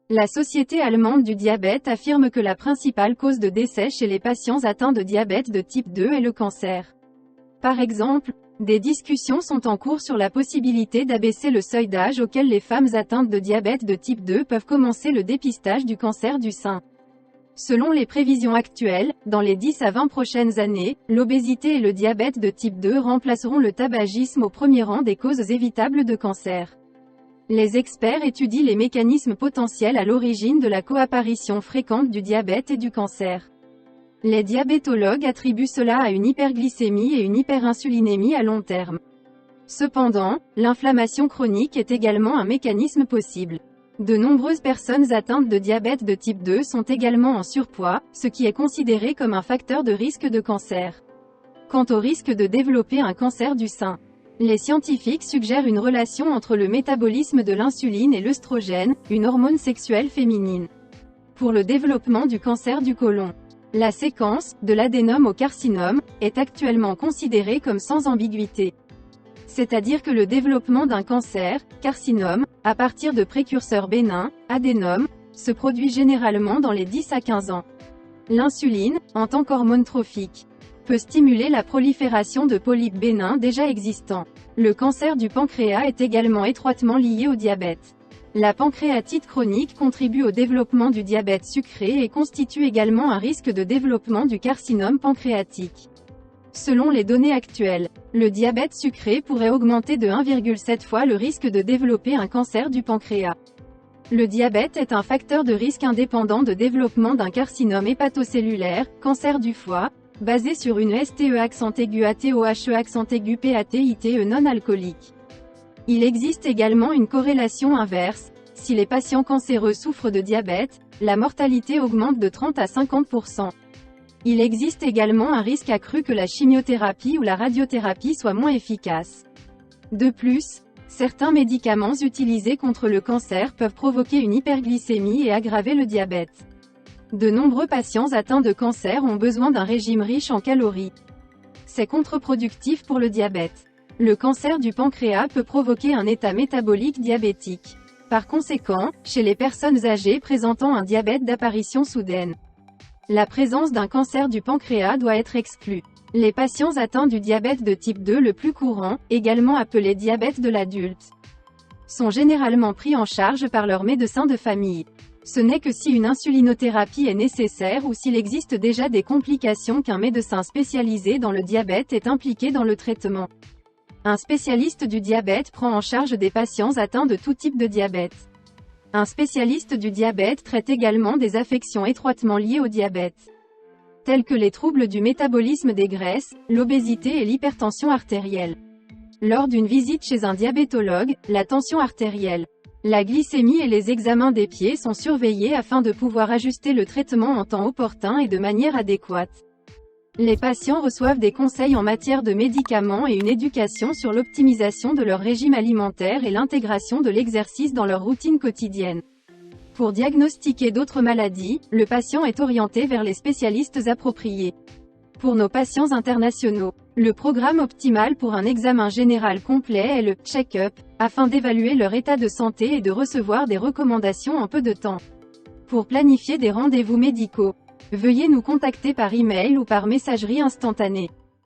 La Société allemande du diabète affirme que la principale cause de décès chez les patients atteints de diabète de type 2 est le cancer. Par exemple, des discussions sont en cours sur la possibilité d'abaisser le seuil d'âge auquel les femmes atteintes de diabète de type 2 peuvent commencer le dépistage du cancer du sein. Selon les prévisions actuelles, dans les 10 à 20 prochaines années, l'obésité et le diabète de type 2 remplaceront le tabagisme au premier rang des causes évitables de cancer. Les experts étudient les mécanismes potentiels à l'origine de la coapparition fréquente du diabète et du cancer. Les diabétologues attribuent cela à une hyperglycémie et une hyperinsulinémie à long terme. Cependant, l'inflammation chronique est également un mécanisme possible. De nombreuses personnes atteintes de diabète de type 2 sont également en surpoids, ce qui est considéré comme un facteur de risque de cancer. Quant au risque de développer un cancer du sein, les scientifiques suggèrent une relation entre le métabolisme de l'insuline et l'œstrogène, une hormone sexuelle féminine. Pour le développement du cancer du côlon, la séquence, de l'adénome au carcinome, est actuellement considérée comme sans ambiguïté. C'est-à-dire que le développement d'un cancer, carcinome, à partir de précurseurs bénins, adénome, se produit généralement dans les 10 à 15 ans. L'insuline, en tant qu'hormone trophique, peut stimuler la prolifération de polypes bénins déjà existants. Le cancer du pancréas est également étroitement lié au diabète. La pancréatite chronique contribue au développement du diabète sucré et constitue également un risque de développement du carcinome pancréatique. Selon les données actuelles, le diabète sucré pourrait augmenter de 1,7 fois le risque de développer un cancer du pancréas. Le diabète est un facteur de risque indépendant de développement d'un carcinome hépatocellulaire, cancer du foie, basé sur une STE accent aigu ATOHE accent aigu PATITE non alcoolique. Il existe également une corrélation inverse. Si les patients cancéreux souffrent de diabète, la mortalité augmente de 30 à 50%. Il existe également un risque accru que la chimiothérapie ou la radiothérapie soient moins efficaces. De plus, certains médicaments utilisés contre le cancer peuvent provoquer une hyperglycémie et aggraver le diabète. De nombreux patients atteints de cancer ont besoin d'un régime riche en calories. C'est contre-productif pour le diabète. Le cancer du pancréas peut provoquer un état métabolique diabétique. Par conséquent, chez les personnes âgées présentant un diabète d'apparition soudaine, la présence d'un cancer du pancréas doit être exclue. Les patients atteints du diabète de type 2 le plus courant, également appelé diabète de l'adulte, sont généralement pris en charge par leur médecin de famille. Ce n'est que si une insulinothérapie est nécessaire ou s'il existe déjà des complications qu'un médecin spécialisé dans le diabète est impliqué dans le traitement. Un spécialiste du diabète prend en charge des patients atteints de tout type de diabète. Un spécialiste du diabète traite également des affections étroitement liées au diabète, telles que les troubles du métabolisme des graisses, l'obésité et l'hypertension artérielle. Lors d'une visite chez un diabétologue, la tension artérielle, la glycémie et les examens des pieds sont surveillés afin de pouvoir ajuster le traitement en temps opportun et de manière adéquate. Les patients reçoivent des conseils en matière de médicaments et une éducation sur l'optimisation de leur régime alimentaire et l'intégration de l'exercice dans leur routine quotidienne. Pour diagnostiquer d'autres maladies, le patient est orienté vers les spécialistes appropriés. Pour nos patients internationaux, le programme optimal pour un examen général complet est le « check-up », afin d'évaluer leur état de santé et de recevoir des recommandations en peu de temps. Pour planifier des rendez-vous médicaux, veuillez nous contacter par email ou par messagerie instantanée.